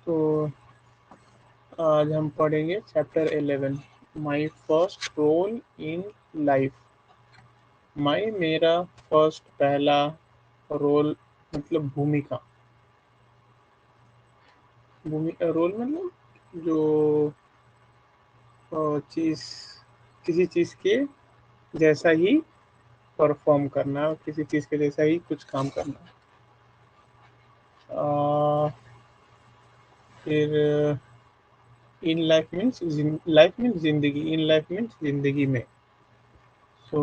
तो आज हम पढ़ेंगे chapter 11, my first role in life. मेरा फर्स्ट पहला रोल मतलब भूमिका। रोल मतलब जो चीज़, किसी चीज़ के जैसा ही परफॉर्म करना, किसी चीज़ के जैसा ही कुछ काम करना। फिर इन लाइफ मीन्स जिंदगी, इन लाइफ मीन्स जिंदगी में। So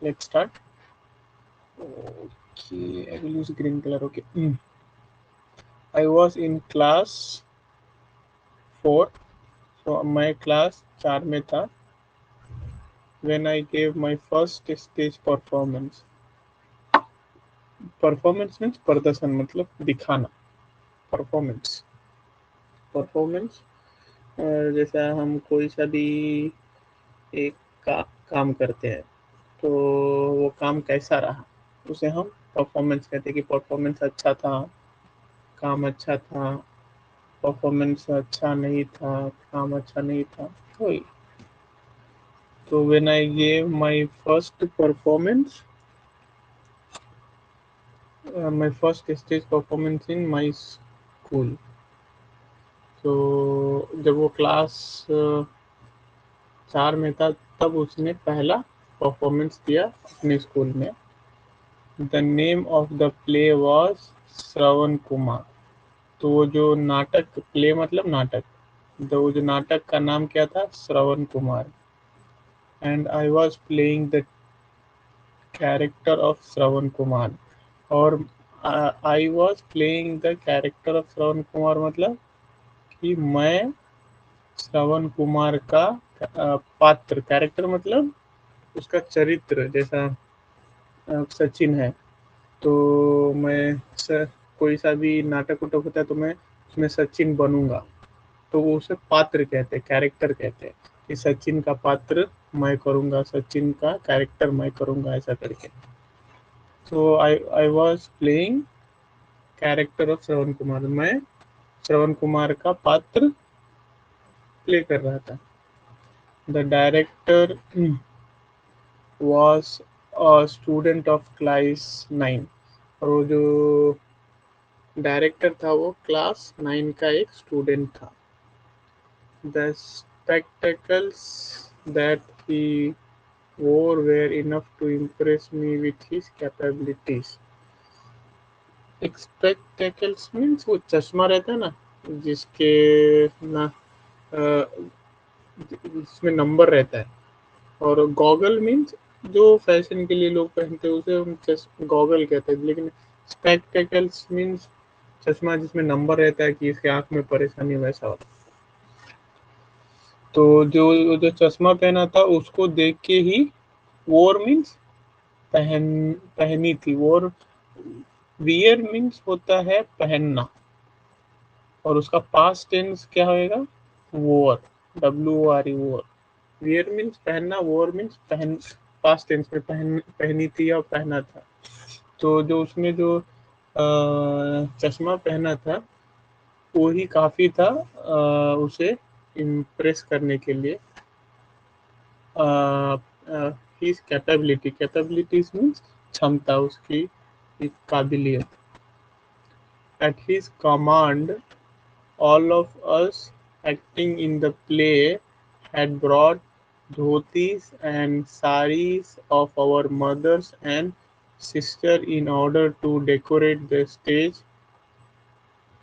let's start. Okay, I will use green color. Okay. I was in class 4, so मैं क्लास 4 में था when I gave my first stage performance. Performance means प्रदर्शन, मतलब दिखाना। Performance performance जैसा हम कोई सा भी एक काम करते हैं, तो वो काम कैसा रहा उसे हम परफॉर्मेंस कहते हैं कि परफॉर्मेंस अच्छा था, काम अच्छा था, परफॉर्मेंस अच्छा नहीं था, काम अच्छा नहीं था, वही। तो when I gave my first performance, my first stage performance in my school, तो जब वो क्लास 4 में था तब उसने पहला परफॉर्मेंस दिया अपने स्कूल में। The name of the play was Shravan Kumar. तो वो जो नाटक, प्ले मतलब नाटक, तो वो जो नाटक का नाम क्या था, Shravan Kumar. And I was playing the character of Shravan Kumar. और I was playing the character of Shravan Kumar मतलब कि मैं श्रवण कुमार का पात्र, कैरेक्टर मतलब उसका चरित्र। जैसा सचिन है, तो मैं कोई सा भी नाटक उटक होता है तो मैं उसमें सचिन बनूंगा, तो वो उसे पात्र कहते हैं, कैरेक्टर कहते हैं कि सचिन का पात्र मैं करूंगा, सचिन का कैरेक्टर मैं करूंगा, ऐसा करके। तो I was playing character of Shravan Kumar, मैं श्रवण कुमार का पात्र प्ले कर रहा था। The director was a student of class 9। और वो जो डायरेक्टर था वो क्लास 9 का एक स्टूडेंट था। The spectacles that he wore were enough to impress me with his capabilities. Spectacles means वो चश्मा रहता है ना, जिसके ना जिसमें नंबर रहता है। और गॉगल मीन्स जो फैशन के लिए लोग पहनते हैं उसे हम गॉगल कहते हैं, लेकिन स्पेक्टेकल्स मीन्स चश्मा जिसमें नंबर रहता है कि इसके आंख में परेशानी, वैसा होता। तो जो जो चश्मा पहना था उसको देख के ही, वोर मीन्स पहनी थी, वोर, वियर मीन्स होता है पहनना, और उसका पास्ट टेंस क्या होएगा, वोर, WORE, वोर। वियर मीन्स पहनना, वोर मीन्स पहन, पास्ट टेंस में पहनी थी या पहना था। तो जो उसने जो चश्मा पहना था वो ही काफ़ी था उसे इम्प्रेस करने के लिए। हिज कैपेबिलिटीज मीन्स क्षमता, उसकी काबिलियत। At his command all of us acting in the play had brought dhotis and saris of our mothers and sisters in order to decorate the stage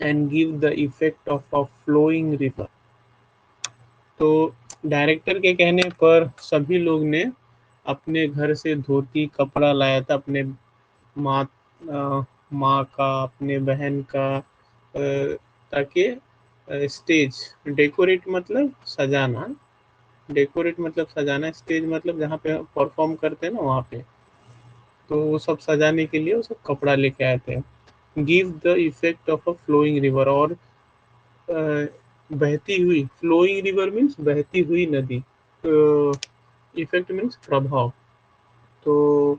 and give the effect of a flowing river. तो director के कहने पर सभी लोग ने अपने घर से धोती कपड़ा लाया था, अपने माँ माँ का, अपने बहन का, ताकि स्टेज, डेकोरेट मतलब सजाना, डेकोरेट मतलब सजाना, स्टेज मतलब जहाँ पे परफॉर्म करते हैं ना वहाँ पे, तो वो सब सजाने के लिए वो सब कपड़ा लेके आए थे। Give the effect of a flowing river, और बहती हुई, फ्लोइंग रिवर मीन्स बहती हुई नदी, इफेक्ट मीन्स प्रभाव, तो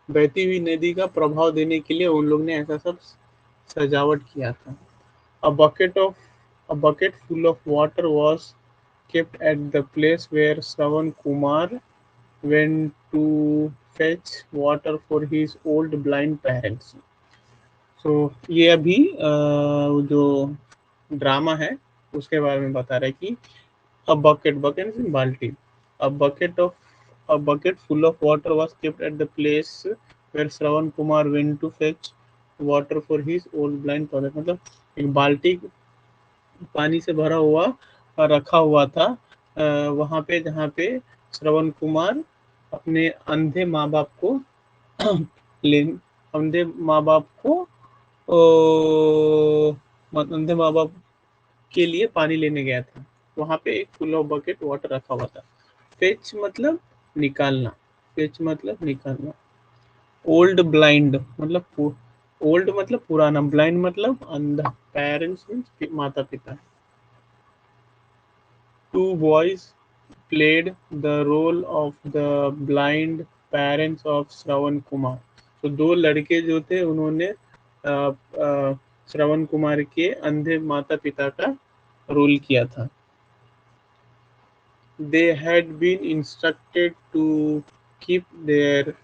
बहती हुई नदी का प्रभाव देने के लिए उन लोग ने ऐसा सब सजावट किया था। A bucket full of water was kept at the place where Shravan Kumar went to fetch water for his old blind parents. So ये अभी जो ड्रामा है उसके बारे में बता रहा है कि a bucket is बाल्टी, a bucket of a bucket full of water was kept at the place where Shravan Kumar went to fetch water for his old blind father. मतलब एक बाल्टी पानी से भरा हुआ और रखा हुआ था वहां पे जहाँ पे श्रवण कुमार अपने अंधे माँ बाप को ले अंधे माँ बाप को अंधे माँ बाप के लिए पानी लेने गया था। वहां पे एक फुल ऑफ बकेट वाटर रखा हुआ था। फेच मतलब निकालना, फेच मतलब निकालना। ओल्ड ब्लाइंड मतलब ओल्ड मतलब पुराना, ब्लाइंड मतलब अंधा। पेरेंट्स मीन्स माता पिता। Two boys played the role of the blind parents of श्रवण कुमार। तो दो लड़के जो थे उन्होंने श्रवण कुमार के अंधे माता पिता का रोल किया था। They had been instructed to keep their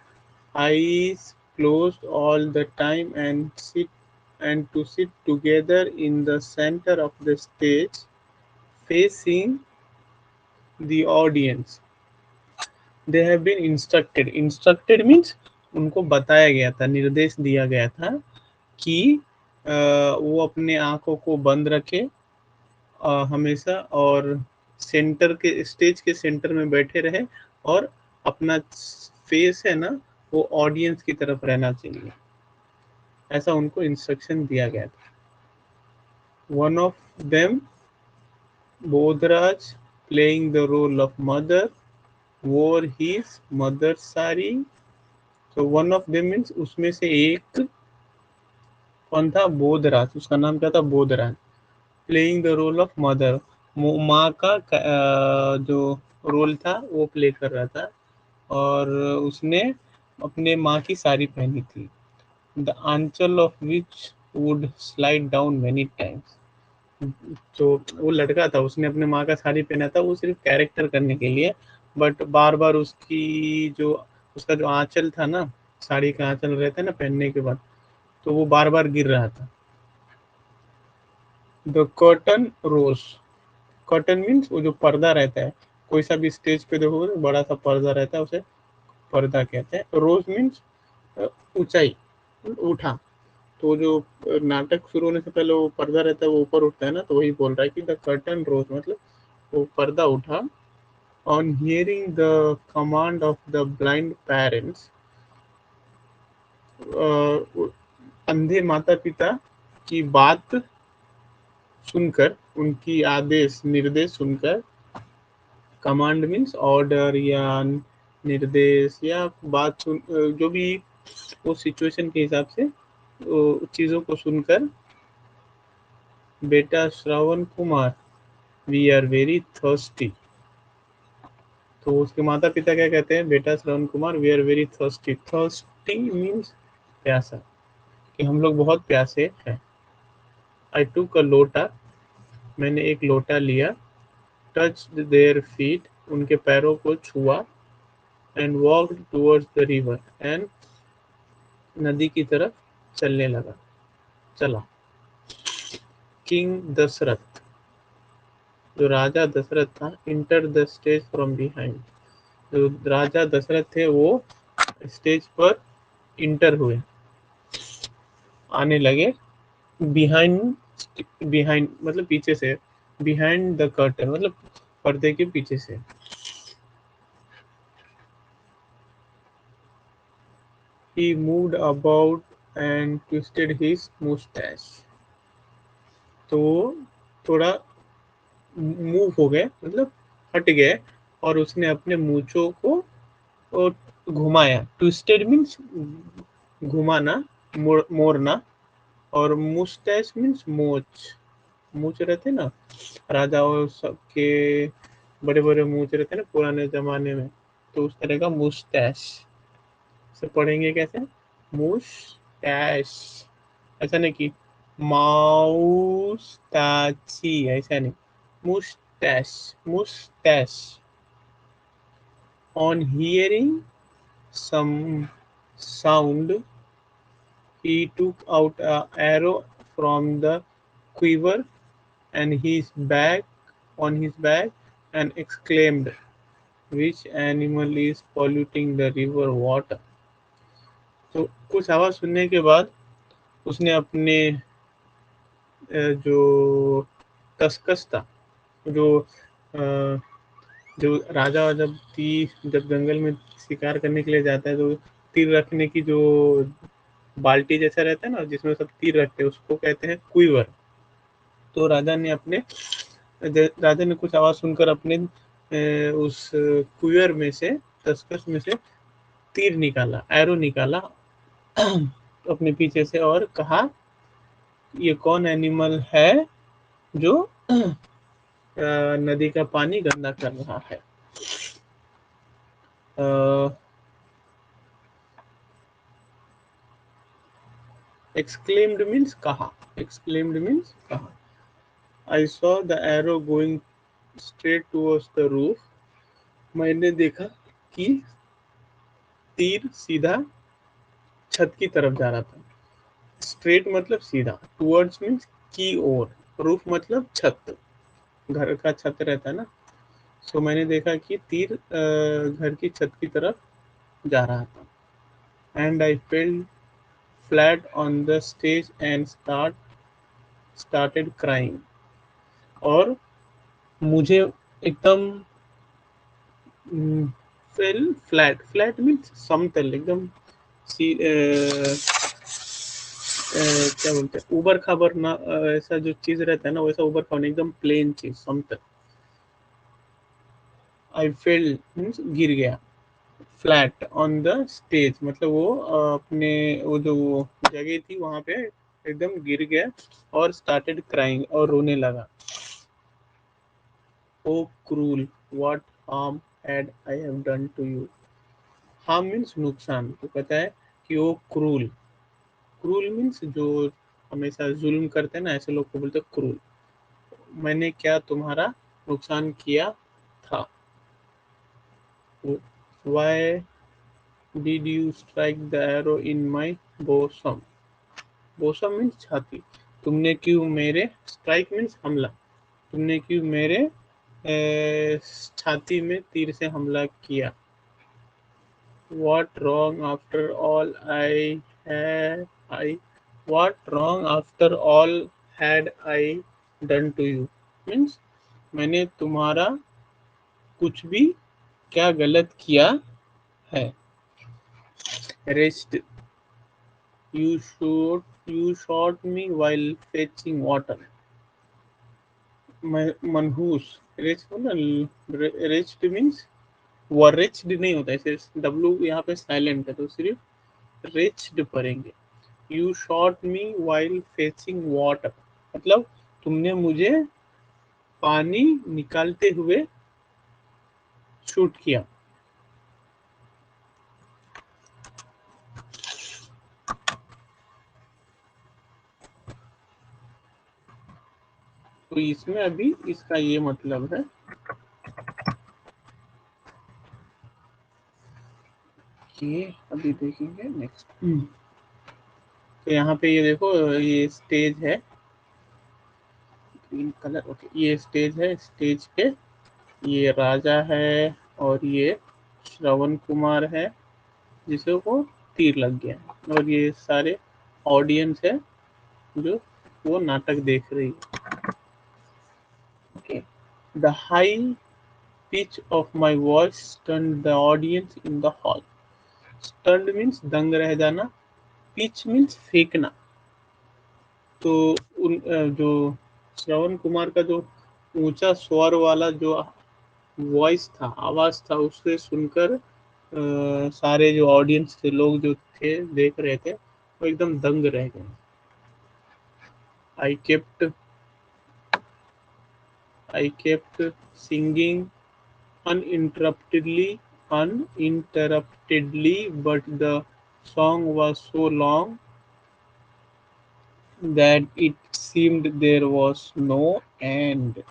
eyes closed all the time and to sit together in the center of the stage facing the audience. They have been instructed, instructed means उनको बताया गया था, निर्देश दिया गया था कि वो अपने आंखों को बंद रखे हमेशा और सेंटर के स्टेज के सेंटर में बैठे रहे और अपना फेस है ना वो ऑडियंस की तरफ रहना चाहिए, ऐसा उनको इंस्ट्रक्शन दिया गया था। One of them Bodhraj playing the role of mother wore his mother's sari. So one of them means उसमें से एक कौन था? बोधराज, उसका नाम क्या था? Bodhraj. Playing the role of mother, माँ का जो रोल था वो प्ले कर रहा था और उसने अपने माँ की साड़ी पहनी थी। The aanchal of which would slide down many times. जो वो लड़का था उसने अपने माँ का साड़ी पहना था, वो सिर्फ कैरेक्टर करने के लिए, बट बार बार उसकी जो उसका जो आंचल था ना, साड़ी का आंचल रहता है ना पहनने के बाद, तो वो बार बार गिर रहा था। The curtain rose, curtain means वो जो पर्दा रहता है, कोई सा भी स्टेज पे देखोगे बड़ा सा पर्दा रहता है, उसे पर्दा कहते हैं। रोज मीन्स ऊंचाई, उठा। तो जो नाटक शुरू होने से पहले वो पर्दा रहता है वो ऊपर उठता है ना, तो वही बोल रहा है कि द कर्टन रोज मतलब वो पर्दा उठा। On hearing the command of the blind parents, अंधे माता पिता की बात सुनकर, उनकी आदेश निर्देश सुनकर, कमांड मीन्स ऑर्डर या निर्देश या बात सुन, जो भी वो सिचुएशन के हिसाब से चीज़ों को सुनकर, बेटा Shravan Kumar we are very thirsty. तो उसके माता पिता क्या कहते हैं? बेटा Shravan Kumar we are very thirsty. Thirsty means प्यासा, कि हम लोग बहुत प्यासे हैं। आई टूक अ लोटा, मैंने एक लोटा लिया। टच देयर फीट, उनके पैरों को छुआ। And walked towards the river, and नदी की तरफ चलने लगा, चला। किंग दशरथ, जो राजा दशरथ था, enter the stage from behind, जो राजा दशरथ थे वो स्टेज पर इंटर हुए, आने लगे। बिहाइंड, बिहाइंड मतलब पीछे से, बिहाइंड द कर्टन मतलब पर्दे के पीछे से। He moved about and twisted his mustache. तो थोड़ा मूव हो गए मतलब हट गए और उसने अपने मूंछों को घुमाया। ट्विस्टेड मीन्स घुमाना, मोड़ना, और मुस्टैच मीन्स मूछ, मूछ रहते ना राजाओं सबके, बड़े बड़े मूछ रहते ना पुराने जमाने में, तो उस तरह का मुस्टैच से पढ़ेंगे कैसे? मुस्टैच, ऐसा नहीं कि माउस्टाची, ऐसा नहीं, Moustache, Moustache. On hearing some sound, he took out an arrow from the quiver and his back on his back and exclaimed, "Which animal is polluting the river water?" तो कुछ आवाज सुनने के बाद उसने अपने जो कस्कस था, जो अ, जो राजा जब जंगल में शिकार करने के लिए जाता है तो तीर रखने की जो बाल्टी जैसा रहता है ना जिसमें सब तीर रखते हैं उसको कहते हैं क्वीवर। तो राजा ने कुछ आवाज सुनकर अपने उस क्वीवर में से, कस्कस में से तीर निकाला, एरो निकाला अपने पीछे से और कहा, ये कौन एनिमल है जो नदी का पानी गंदा कर रहा है। exclaimed means कहा, exclaimed means कहा। I saw the arrow going straight towards the roof. मैंने देखा कि तीर सीधा छत की तरफ जा रहा था। स्ट्रेट मतलब सीधा, टूवर्ड्स मीन्स की ओर, रूफ मतलब छत, घर का छत रहता है ना। सो मैंने देखा कि तीर घर की छत की तरफ जा रहा था। And I fail flat on the stage and started crying. और मुझे एकदम फेल फ्लैट, फ्लैट मीन्स समतल, एकदम क्या बोलते हैं, उबर खाबर ना, ऐसा जो चीज रहता है ना वैसा उबर खाबर, एकदम प्लेन चीज, समतल। आई फेल मीन्स गिर गया। फ्लैट ऑन द स्टेज मतलब वो अपने वो जो जगह थी वहां पे एकदम गिर गया और स्टार्टेड क्राइंग और रोने लगा। Oh cruel, what harm had I have done to you. Harm means नुकसान, तो कहता है कि ओ क्रूल, क्रूल मीन्स जो हमेशा जुल्म करते हैं ना ऐसे लोग को बोलते हैं क्रूल। मैंने क्या तुम्हारा नुकसान किया था। Why did you strike the arrow in my bosom? bosom means छाती। तुमने क्यों मेरे, स्ट्राइक मीन्स हमला, तुमने क्यों मेरे छाती में तीर से हमला किया। What wrong after all I had I what wrong after all had I done to you? Means मैंने तुम्हारा कुछ भी क्या गलत किया है। Rest, you shot me while fetching water. मनहूस, रेस्ट मीन्स वरेच्ड नहीं होता, ऐसे डब्लू यहाँ पे साइलेंट है तो सिर्फ रेच्ड पढ़ेंगे। You shot me while fetching water मतलब तुमने मुझे पानी निकालते हुए शूट किया। तो इसमें अभी इसका ये मतलब है कि अभी देखेंगे नेक्स्ट। तो यहाँ पे ये देखो, ये स्टेज है, ग्रीन कलर, ओके, ये स्टेज है, स्टेज पे ये राजा है और ये श्रवण कुमार है जिसे को तीर लग गया और ये सारे ऑडियंस है जो वो नाटक देख रही है। Okay, the high pitch of my voice stunned the audience in the hall. Stunned means दंग रह जाना, पिच मीन्स फेंकना। तो जो श्रवण कुमार का जो ऊंचा स्वर वाला जो वॉइस था, आवाज था, उससे सुनकर सारे जो ऑडियंस थे, लोग जो थे देख रहे थे वो एकदम दंग रह गए। I kept I kept singing uninterruptedly uninterruptedly but the song was so long that it seemed there was no end.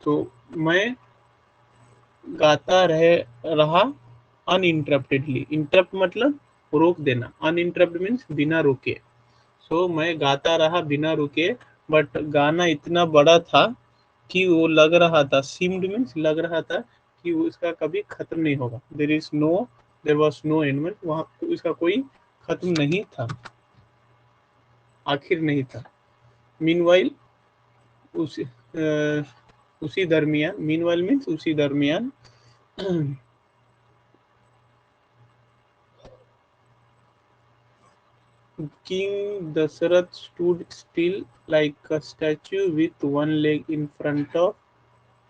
तो मैं गाता रहा अनइंटरप्टेडली. इंटरप्ट मतलब रोक देना, अनइंटरप्ट मीन्स बिना रुके. सो मैं गाता रहा बिना रुके, बट गाना इतना बड़ा था कि वो लग रहा था, सीम्ड मीन्स लग रहा था कि वो इसका कभी खत्म नहीं होगा. There was no end, means वहाँ इसका कोई खत्म नहीं था, आखिर नहीं था. मीनवाइल उसी दरमियान, मीनवाइल मीन्स उसी दरमियान, King Dasarath stood still like a statue with one leg in front of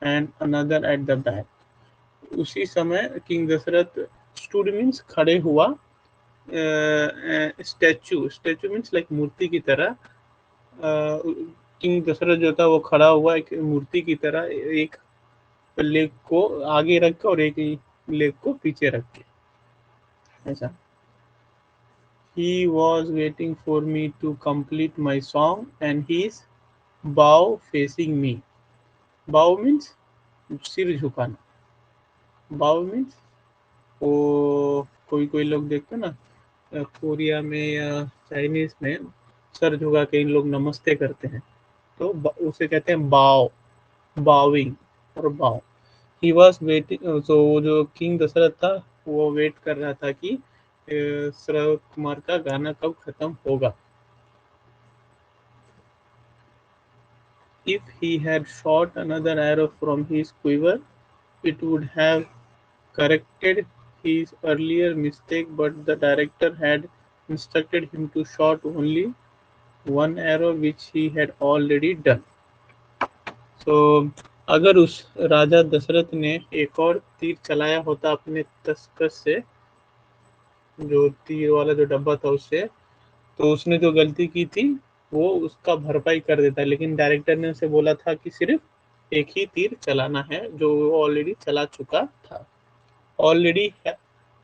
and another at the back. उसी समय किंग दशरथ स्टूड मीन्स खड़े हुआ, स्टैचू मीन्स लाइक मूर्ति की तरह. किंग दशरथ जो था वो खड़ा हुआ एक मूर्ति की तरह, एक लेग को आगे रख के और एक लेग को पीछे रख के, ऐसा. He was waiting for me to complete my song and his bow facing me. Bow means सिर झुकाना. bow means वो कोई लोग देखते ना कोरिया में या चाइनीज में सर झुका के इन लोग नमस्ते करते हैं, तो उसे कहते हैं बाव, बाविंग और बाव. ही वॉज वेटिंग, तो जो किंग दशरथ था वो वेट कर रहा था कि श्रवण कुमार का गाना कब खत्म होगा. If he had shot another arrow from his quiver, it would have corrected his earlier mistake, but the director had instructed him to shoot only one arrow, which he had already done. So, अगर उस राजा दशरथ ने एक और तीर चलाया होता अपने तस्कस से, जो तीर वाला जो डब्बा था उससे, तो उसने जो गलती की थी वो उसका भरपाई कर देता है. लेकिन डायरेक्टर ने उसे बोला था कि सिर्फ एक ही तीर चलाना है, जो वो ऑलरेडी चला चुका था. Already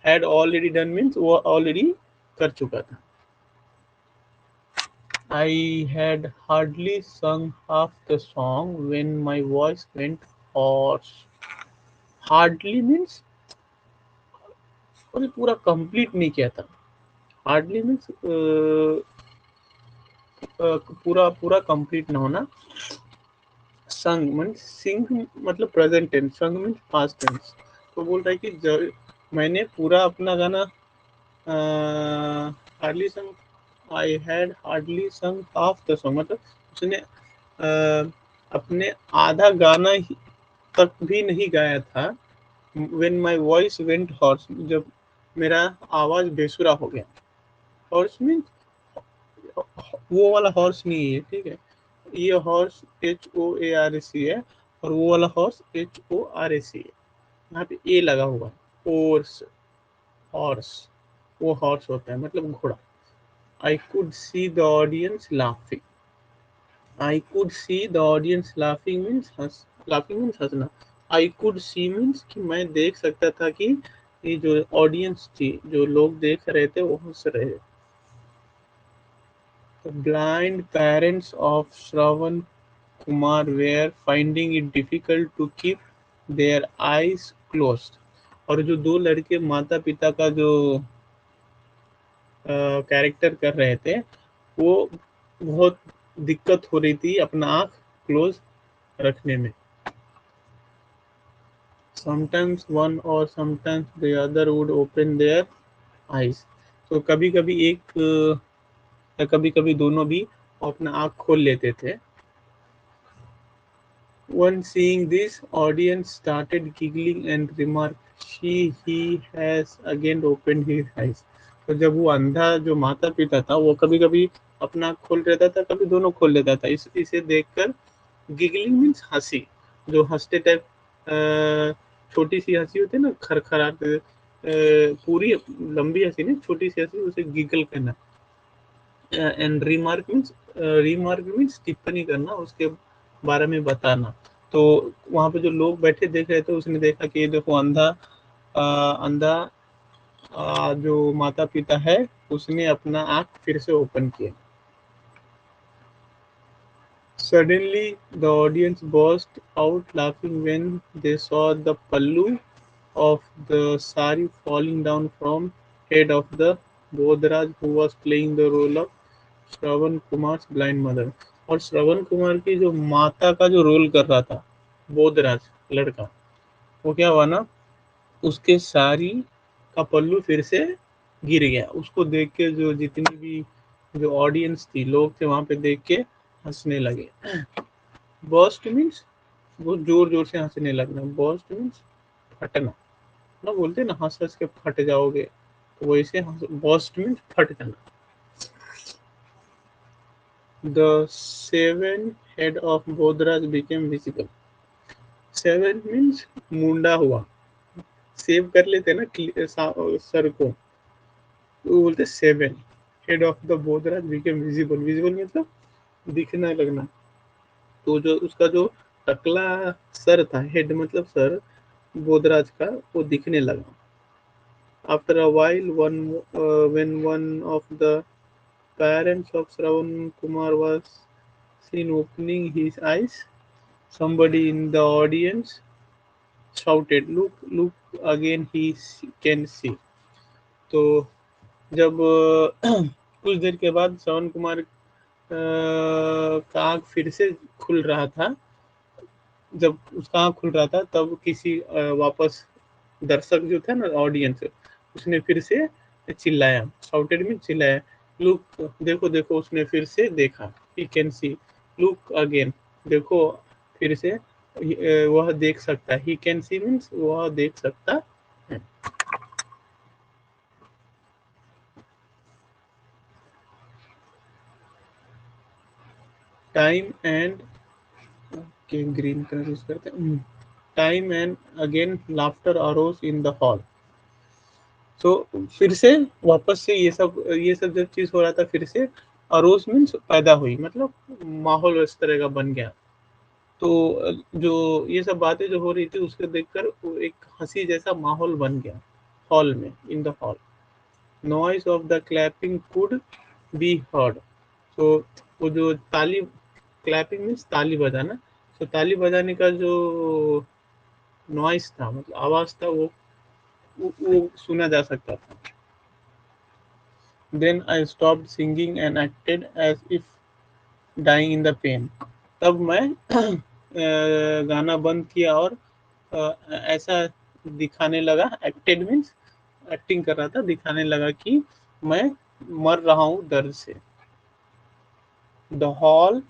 had already done means वो ऑलरेडी कर चुका था. I had hardly sung half the song when my voice went hoarse. Hardly means पूरा कंप्लीट नहीं किया था. हार्डली मीन्स पूरा पूरा कंप्लीट ना होना. संग मीन्स सिंग मतलब प्रेजेंट टेंस, संग मीन्स पास्ट टेंस. तो बोल रहा है कि मैंने पूरा अपना गाना हार्डली संग, आई हैड हार्डली संग हाफ द सॉन्ग, मतलब उसने अपने आधा गाना तक भी नहीं गाया था. When my voice went horse, जब मेरा आवाज बेसुरा हो गया. हॉर्स मीन्स वो वाला हॉर्स नहीं है, ठीक है. ये हॉर्स HOARS है और वो वाला हॉर्स HORS है. यहाँ पे ए लगा हुआ, हॉर्स, हॉर्स वो हॉर्स होता है मतलब घोड़ा. I could see the audience laughing. I could see the audience laughing means हंसना. I could see means कि मैं देख सकता था कि ये जो ऑडियंस थी, जो लोग देख रहे थे, वो हंस रहे. The blind parents of Shravan Kumar were finding it difficult to keep their eyes closed. और जो दो लड़के माता पिता का जो कैरेक्टर कर रहे थे, वो बहुत दिक्कत हो रही थी अपना आँख क्लोज रखने में. Sometimes one or sometimes the other would open their eyes. तो कभी कभी एक या कभी कभी दोनों भी अपना आँख खोल लेते थे. One seeing this, audience started giggling and remarked, he has again opened his eyes. तो जब वो अंधा जो माता पिता था वो कभी कभी अपना खोल लेता था, कभी दोनों खोल लेता था. इसे देखकर गिगलिंग मीन्स हंसी, जो हंसते टाइप छोटी सी हंसी होती है ना, खरखराते, पूरी लंबी हंसी नहीं, छोटी सी हंसी, उसे गिगल करना. एंड रिमार्क मीन्स टिप्पणी करना, उसके बारे में बताना. तो वहां पे जो लोग बैठे देख रहे थे, उसने देखा कि ये देखो अंधा जो माता पिता है उसने अपना आँख फिर से ओपन किया. Suddenly, the audience burst out laughing when they saw the pallu of the sari falling down from head of the Bodhraj who was playing the role of Shravan Kumar blind mother. और श्रवण कुमार की जो माता का जो रोल कर रहा था बोधराज लड़का, वो क्या हुआ ना, उसके साड़ी का पल्लू फिर से गिर गया। उसको देख के जो जितनी भी जो ऑडियंस थी, लोग थे वहां पे, देख के हंसने लगे। बर्स्ट मीन्स वो जोर जोर से हंसने लगना, बर्स्ट मीन्स फटना ना, बोलते ना हंस हंस के फट जाओगे, तो वैसे बर्स्ट मीन्स फट जाना। The seven head of Bodhraj became visible. Seven means मुंडा हुआ, सेव कर लेते ना सर को, तो वो बोलते seven head of the Bodhraj became visible. Visible मतलब दिखने लगना। तो जो उसका जो टकला सर था, हेड मतलब सर बोधराज का, वो दिखने लगा। After a while, when one of the parents of Shravan Kumar was seen opening his eyes, somebody in the audience shouted, look again, he can see. तो जब कुछ देर के बाद श्रवण कुमार का आँख फिर से खुल रहा था, जब उसका आँख खुल रहा था, तब किसी वापस दर्शक जो थे ना, ऑडियंस, उसने फिर से चिल्लाया, शाउटेड में चिल्लाया, लुक, देखो देखो, उसने फिर से देखा, he can see, look again, देखो फिर से, वह देख सकता है, ही कैन सी मीन्स वह देख सकता है। टाइम एंड के ग्रीन कलर यूज करते हैं। Time and again laughter arose in the hall. तो फिर से वापस से ये सब जब चीज हो रहा था, फिर से अरोज मीन्स पैदा हुई, मतलब माहौल इस तरह का बन गया। तो जो ये सब बातें जो हो रही थी, उसको देखकर एक हंसी जैसा माहौल बन गया हॉल में, इन the hall. Noise of the clapping could be heard. तो वो जो ताली, क्लैपिंग मीन्स ताली बजाना, तो ताली बजाने का जो नॉइस था, मतलब आवाज था, वो सुना जा सकता था। Then I stopped singing and acted as if dying in the pain. तब मैं गाना बंद किया और ऐसा दिखाने लगा, एक्टेड मीन्स एक्टिंग कर रहा था, दिखाने लगा कि मैं मर रहा हूँ दर्द से। The hall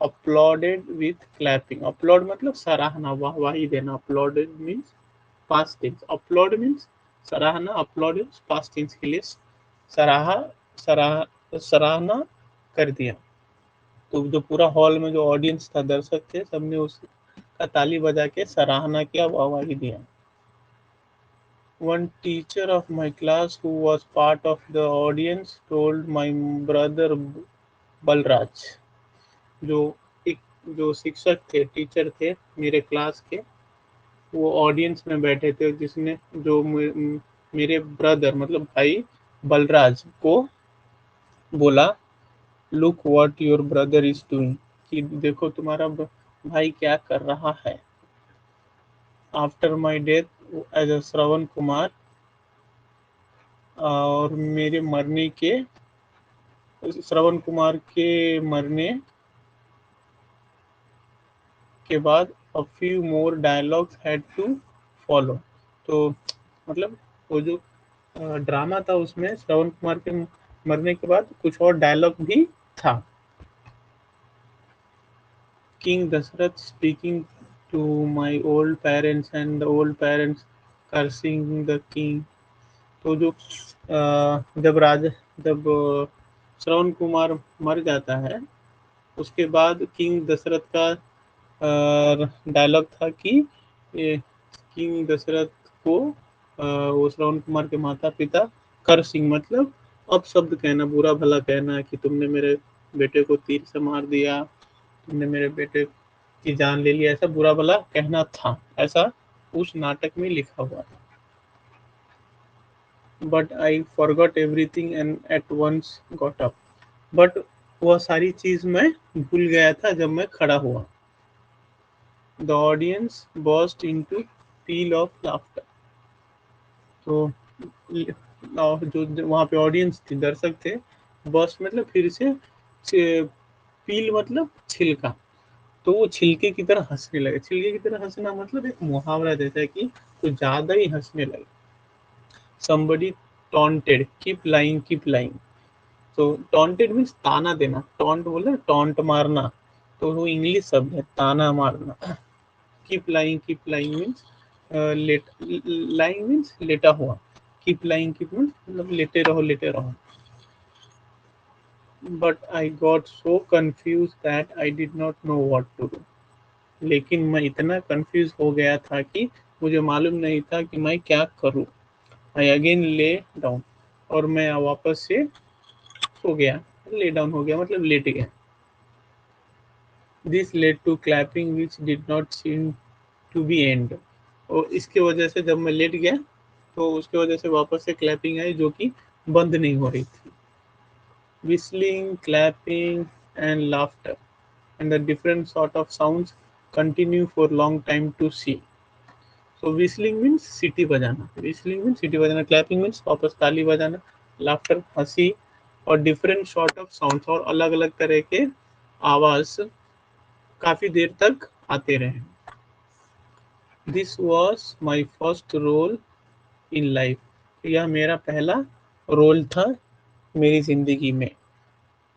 applauded with clapping. Applaud मतलब सराहना, वाहवाही देना। Applauded means past tense, applaud means सराहना, अपलॉड पास्ट टेंस के लिए सराहा, सराहना कर दिया। तो जो पूरा हॉल में जो ऑडियंस था, दर्शक थे, सबने उसका ताली बजा के सराहना किया, वाहवाही दिया। One teacher of my class who was part of the audience told my brother Balraj. जो एक जो शिक्षक थे, टीचर थे मेरे क्लास के, वो ऑडियंस में बैठे थे, जिसने जो मेरे ब्रदर मतलब भाई बलराज को बोला, look what your brother is doing, कि देखो तुम्हारा भाई क्या कर रहा है। After my death as a Shravan Kumar, और मेरे मरने के, श्रवण कुमार के मरने के बाद a few more dialogues had to follow। तो मतलब वो जो ड्रामा था, उसमें श्रवण कुमार के मरने के बाद कुछ और डायलॉग भी था। King Dasharath speaking to my old parents and the old parents cursing the king. तो जो जब श्रवण कुमार मर जाता है, उसके बाद किंग दशरथ का डायलॉग था कि किंग दशरथ को वो श्रवण कुमार के माता पिता कर सिंह मतलब अपशब्द कहना, बुरा भला कहना, कि तुमने मेरे बेटे को तीर से मार दिया, तुमने मेरे बेटे की जान ले लिया, ऐसा बुरा भला कहना था, ऐसा उस नाटक में लिखा हुआ था। But I forgot everything and at once got up. बट वह सारी चीज मैं भूल गया था जब मैं खड़ा हुआ। The audience burst into peel of laughter. तो जो वहाँ पे ऑडियंस थी, दर्शक थे, बर्स्ट मतलब फिर से, पील मतलब छिलका, तो वो छिलके की तरह हंसने लगे। छिलके की तरह हंसना मतलब एक मुहावरा जैसा है कि कुछ ज्यादा ही हंसने लगे। somebody taunted, keep lying। तो taunted मीन्स ताना देना, टॉन्ट बोले टॉन्ट मारना, तो वो इंग्लिश शब्द है ताना मारना। कीप लाइंग मीन्स लेट, लाइंग मीन्स लेटा हुआ, कीप लाइंग कीप मीन्स मतलब लेटे रहो। But I got so confuse that I did not know what to do. लेकिन मैं इतना कंफ्यूज हो गया था कि मुझे मालूम नहीं था कि मैं क्या करूं। आई अगेन ले डाउन, और मैं वापस से सो गया, ले डाउन हो गया मतलब लेट गया। This led to clapping which did not seem to be end. और इसके वजह से जब मैं लेट गया तो उसके वजह से वापस से क्लैपिंग आई जो कि बंद नहीं हो रही थी। whistling, clapping and laughter and the different sort of sounds continue for long time to see। So whistling means सीटी बजाना, whistling means सीटी बजाना, clapping means वापस ताली बजाना, laughter हंसी, और different sort of sounds और अलग अलग तरह के आवाज काफी देर तक आते रहे। This was my first role in life। यह मेरा पहला रोल था मेरी जिंदगी में।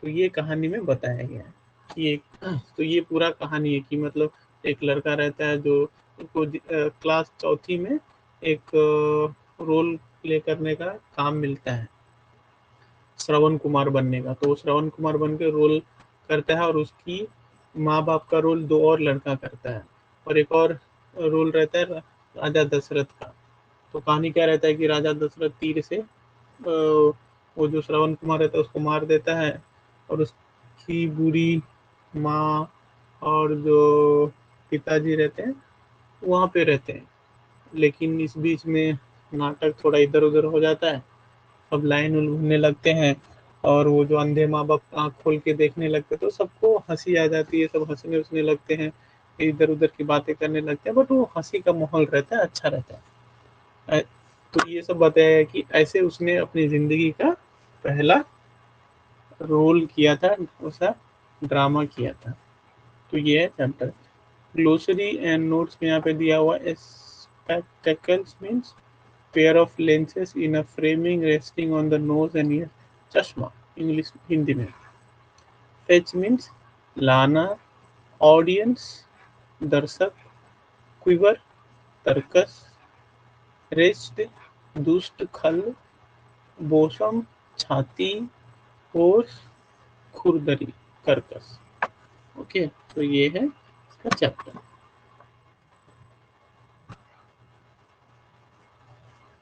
तो ये कहानी में बताया गया है। ये तो ये पूरा कहानी है कि मतलब एक लड़का रहता है जो को क्लास चौथी में एक रोल प्ले करने का काम मिलता है, श्रवण कुमार बनने का। तो वो श्रवण कुमार बन के रोल करता है, और उसकी माँ बाप का रोल दो और लड़का करता है, और एक और रोल रहता है राजा दशरथ का। तो कहानी क्या रहता है कि राजा दशरथ तीर से वो जो श्रवण कुमार रहता है उसको मार देता है, और उसकी बुरी माँ और जो पिताजी रहते हैं वहाँ पे रहते हैं। लेकिन इस बीच में नाटक थोड़ा इधर उधर हो जाता है, सब लाइन उलझने लगते हैं, और वो जो अंधे माँ बाप आँख खोल के देखने लगते हैं तो सबको हंसी आ जाती है, सब हंसने उछने लगते हैं, इधर उधर की बातें करने लगते हैं, बट वो हंसी का माहौल रहता है, अच्छा रहता है। तो ये सब बताया है कि ऐसे उसने अपनी जिंदगी का पहला रोल किया था, ऐसा ड्रामा किया था। तो ये है चैप्टर। ग्लोसरी एंड नोट्स में यहाँ पे दिया हुआ है, spectacles means pair of lenses in a framing resting on the nose and year, चश्मा इंग्लिश हिंदी में। फेच मीन्स लाना, ऑडियंस दर्शक, क्विवर तर्कस, रेस्ट दुष्ट खल, बोसम छाती, होश खुरदरी कर्कश। ओके, तो ये है इसका चैप्टर।